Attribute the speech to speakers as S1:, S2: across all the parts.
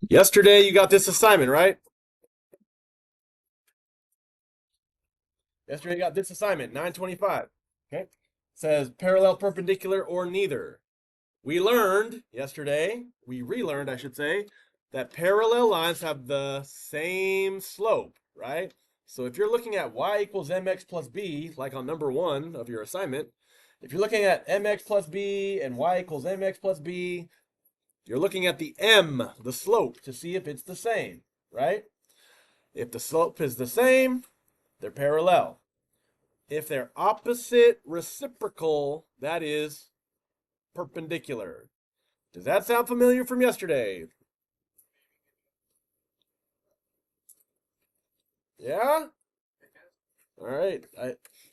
S1: Yesterday you got this assignment, right? Yesterday you got this assignment, 925. Okay. It says parallel, perpendicular, or neither. We learned yesterday, we relearned, I should say, that parallel lines have the same slope, right? So if you're looking at y equals mx plus b, like on number 1 of your assignment, if you're looking at mx plus b and y equals mx plus b, you're looking at the m, the slope, to see if it's the same, right? If the slope is the same, they're parallel. If they're opposite reciprocal, that is perpendicular. Does that sound familiar from yesterday? Yeah? All right.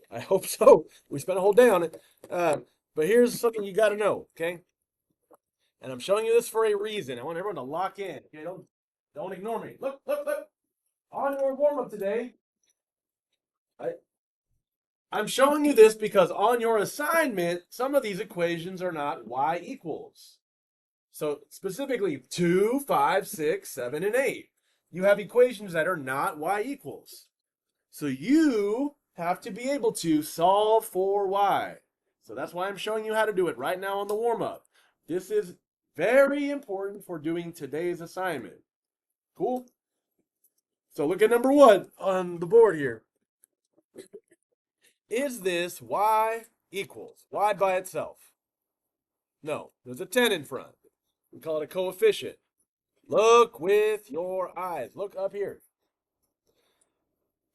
S1: I hope so. We spent a whole day on it. But here's something you got to know, okay? And I'm showing you this for a reason. I want everyone to lock in. Okay, don't ignore me. Look, look, look. On your warm up today, I, I'm showing you this because on your assignment, some of these equations are not y equals. So specifically 2, 5, 6, 7, and 8. You have equations that are not y equals. So you have to be able to solve for y. So that's why I'm showing you how to do it right now on the warm-up. This is very important for doing today's assignment. Cool? So look at number 1 on the board here. Is this y equals? Y by itself? No, there's a 10 in front. We call it a coefficient. Look with your eyes. Look up here.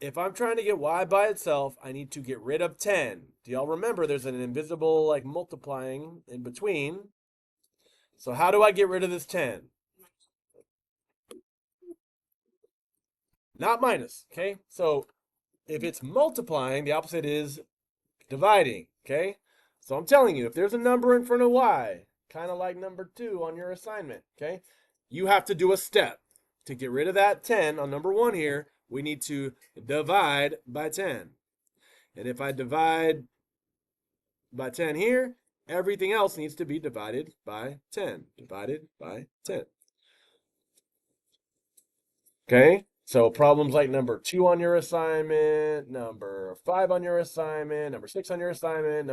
S1: If I'm trying to get y by itself, I need to get rid of 10. Do y'all remember there's an invisible like multiplying in between? So how do I get rid of this 10? Not minus, okay? So if it's multiplying, the opposite is dividing, okay? So I'm telling you, if there's a number in front of y, kind of like number 2 on your assignment, okay? You have to do a step. To get rid of that 10 on number 1 here, we need to divide by 10. And if I divide by 10 here, everything else needs to be divided by 10. Divided by 10. Okay? So problems like number 2 on your assignment, number 5 on your assignment, number 6 on your assignment,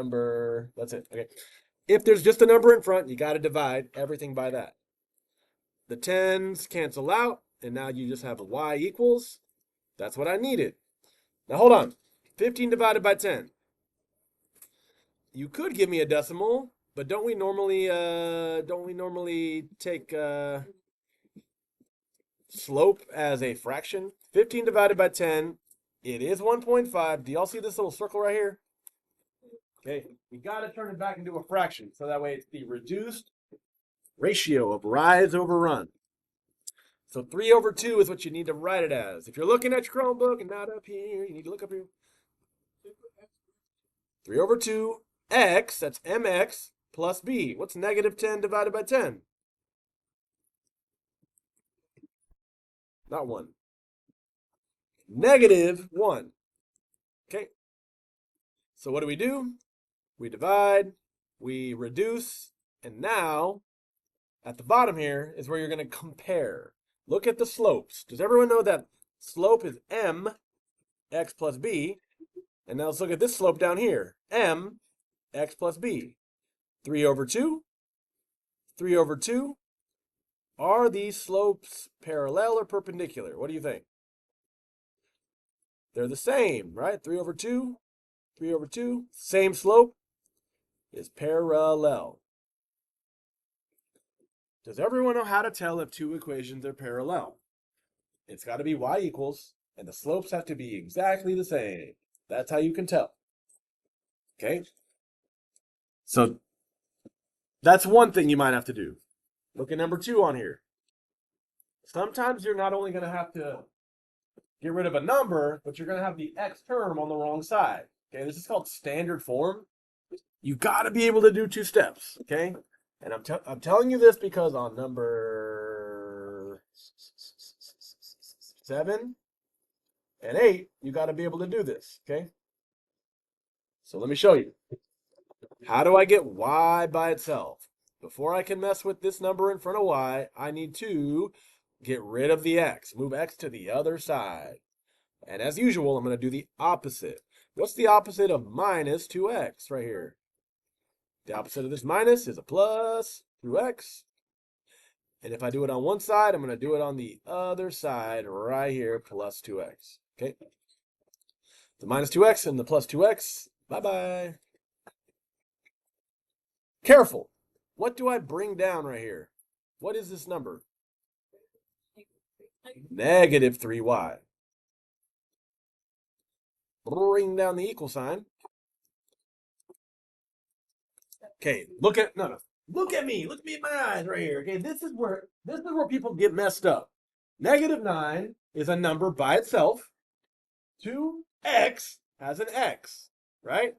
S1: that's it. Okay. If there's just a number in front, you got to divide everything by that. The 10s cancel out, and now you just have a y equals. That's what I needed. Now hold on. 15 divided by 10. You could give me a decimal, but don't we normally take slope as a fraction? 15 divided by 10, it is 1.5. Do y'all see this little circle right here? Okay, you got to turn it back into a fraction, so that way it's the reduced ratio of rise over run. So 3 over 2 is what you need to write it as. If you're looking at your Chromebook and not up here, you need to look up here. 3 over 2, x, that's mx, plus b. What's negative 10 divided by 10? Not 1. Negative 1. Okay. So what do? We divide, we reduce, and now at the bottom here is where you're going to compare. Look at the slopes. Does everyone know that slope is m x plus b? And now let's look at this slope down here. M x plus b. 3 over 2. 3 over 2. Are these slopes parallel or perpendicular? What do you think? They're the same, right? 3 over 2. 3 over 2. Same slope is parallel. Does everyone know how to tell if two equations are parallel? It's got to be y equals, and the slopes have to be exactly the same. That's how you can tell. Okay? So that's one thing you might have to do. Look at number 2 on here. Sometimes you're not only going to have to get rid of a number, but you're going to have the x term on the wrong side. Okay, this is called standard form. You got to be able to do 2 steps. Okay, and I'm telling you this because on number 7 and 8, you got to be able to do this. Okay, so let me show you. How do I get y by itself? Before I can mess with this number in front of y, I need to get rid of the x. Move x to the other side. And as usual, I'm going to do the opposite. What's the opposite of minus 2x right here? The opposite of this minus is a plus 2x. And if I do it on one side, I'm going to do it on the other side right here, plus 2x. Okay? The minus 2x and the plus 2x. Bye-bye. Careful. What do I bring down right here? What is this number? Negative 3y. Bring down the equal sign. Okay, look at Look at me. Look at me in my eyes right here. Okay, this is where people get messed up. Negative 9 is a number by itself. 2x has an x, right?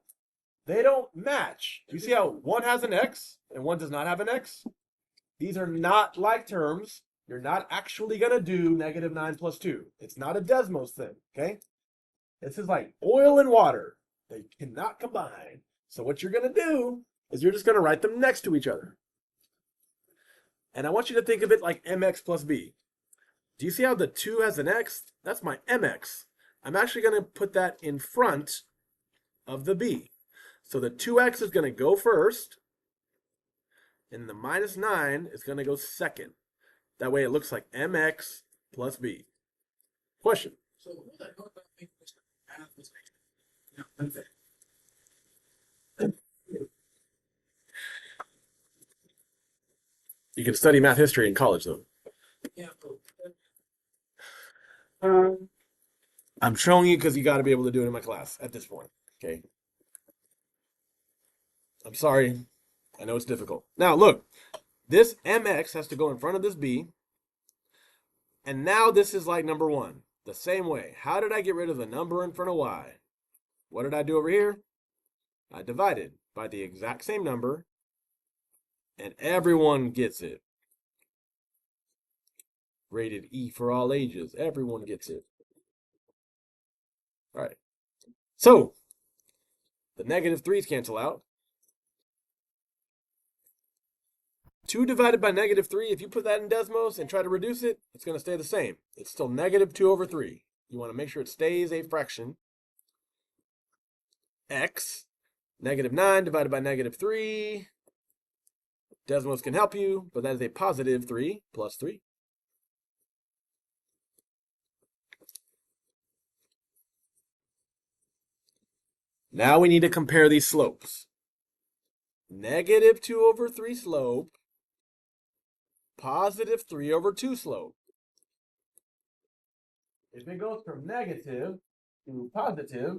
S1: They don't match. Do you see how one has an x and one does not have an x? These are not like terms. You're not actually going to do negative 9 plus 2. It's not a Desmos thing, okay? This is like oil and water. They cannot combine. So what you're going to do is you're just going to write them next to each other. And I want you to think of it like mx plus b. Do you see how the 2 has an x? That's my mx. I'm actually going to put that in front of the b. So the 2x is going to go first, and the minus 9 is going to go second. That way it looks like mx plus b. Question? So who the hell think this math was making? You can study math history in college, though. Yeah. I'm showing you because you got to be able to do it in my class at this point. Okay. I'm sorry. I know it's difficult. Now, look. This mx has to go in front of this b. And now this is like number 1. The same way. How did I get rid of the number in front of y? What did I do over here? I divided by the exact same number. And everyone gets it. Rated E for all ages. Everyone gets it. All right. So, the negative 3's cancel out. 2 divided by negative 3, if you put that in Desmos and try to reduce it, it's going to stay the same. It's still negative 2 over 3. You want to make sure it stays a fraction. X, negative 9 divided by negative 3. Desmos can help you, but that is a positive 3 plus 3. Now we need to compare these slopes. Negative 2 over 3 slope, positive 3 over 2 slope. If it goes from negative to positive,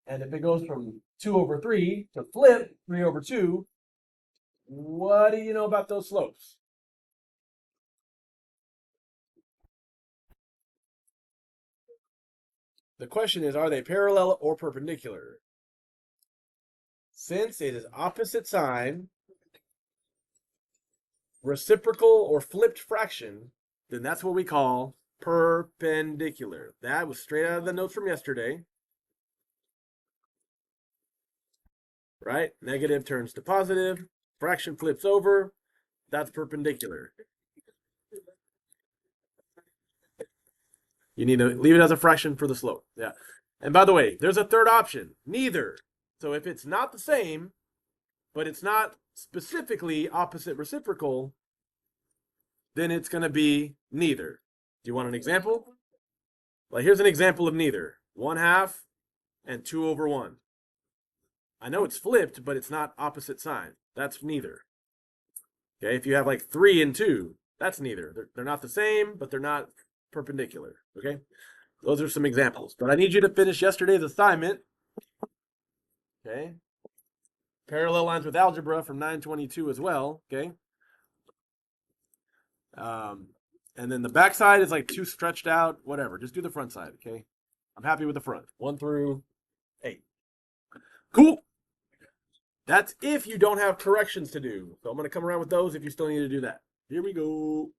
S1: and if it goes from 2 over 3 to flip 3 over 2, what do you know about those slopes? The question is, are they parallel or perpendicular? Since it is opposite sign, reciprocal or flipped fraction, then that's what we call perpendicular. That was straight out of the notes from yesterday. Right? Negative turns to positive. Fraction flips over. That's perpendicular. You need to leave it as a fraction for the slope. Yeah. And by the way, there's a third option. Neither. So if it's not the same, but it's not specifically opposite reciprocal, then it's going to be neither. Do you want an example? Well, here's an example of neither. 1/2 and 2 over 1. I know it's flipped, but it's not opposite sign. That's neither. Okay, if you have like 3 and 2, that's neither. They're not the same, but they're not perpendicular. Okay, those are some examples. But I need you to finish yesterday's assignment. Okay, parallel lines with algebra from 922 as well. Okay, and then the back side is like 2 stretched out. Whatever, just do the front side. Okay, I'm happy with the front. 1 through 8. Cool. That's if you don't have corrections to do. So I'm going to come around with those if you still need to do that. Here we go.